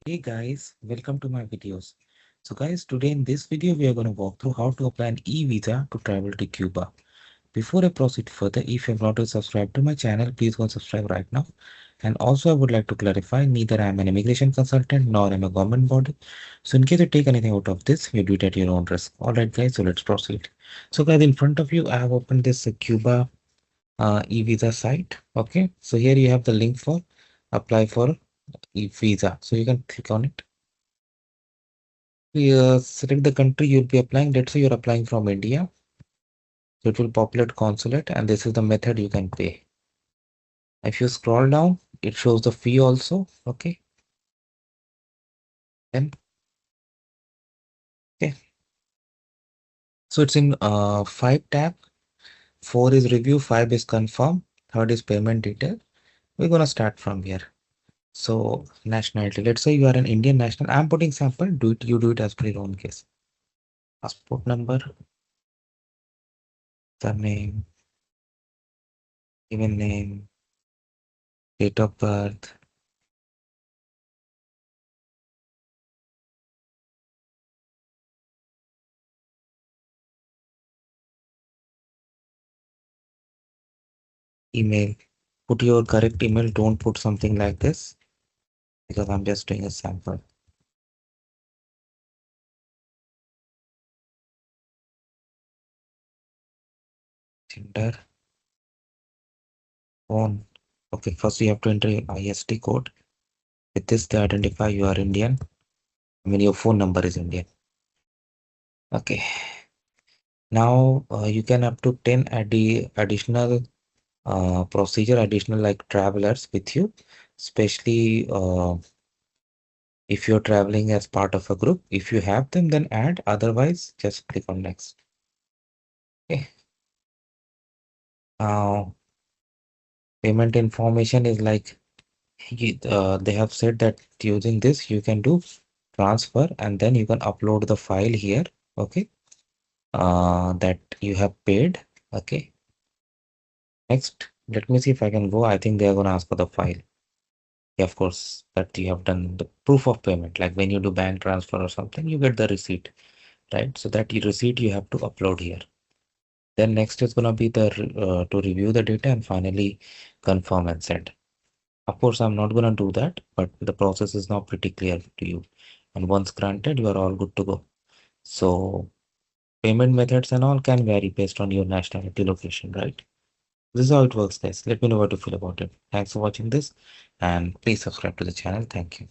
Hey guys, welcome to my videos. So guys, today in this video we are going to walk through how to apply an e-visa to travel to Cuba. Before I proceed further, if you have not yet subscribed to my channel, please go and subscribe right now. And also I would like to clarify, neither I am an immigration consultant nor am a government body. So in case you take anything out of this, you do it at your own risk. Alright guys, so let's proceed. So guys, in front of you, I have opened this Cuba e-visa site. Okay, so here you have the link for apply for e-visa. So you can click on it. Select the country you'll be applying. Let's say you're applying from India. So it will populate consulate and this is the method you can pay. If you scroll down, it shows the fee also. Okay. Then okay. So it's in 5 tab. 4 is review, 5 is confirm, third is payment detail. We're gonna start from here. So nationality. Let's say you are an Indian national. I'm putting sample. You do it as per your own case. Passport number, surname, given name, date of birth, email. Put your correct email. Don't put something like this because I'm just doing a sample. Gender, phone. Okay, first you have to enter your IST code. With this, they identify you are Indian. I mean, your phone number is Indian. Okay. Now you can up to 10 additional procedure, additional like travelers with you, especially if you're traveling as part of a group. If you have them, then add. Otherwise, just click on next. Okay. Now, payment information is like they have said that using this you can do transfer and then you can upload the file here. Okay, that you have paid. Okay, next let me see if I can go. I think they are going to ask for the file. Yeah, of course, that you have done the proof of payment, like when you do bank transfer or something, you get the receipt, right? So that receipt you have to upload here. Then next is going to be the to review the data and finally confirm and send. Of course, I'm not going to do that, but the process is now pretty clear to you. And once granted, you are all good to go. So payment methods and all can vary based on your nationality location, right? This is how it works, guys. Let me know what you feel about it. Thanks for watching this and please subscribe to the channel. Thank you.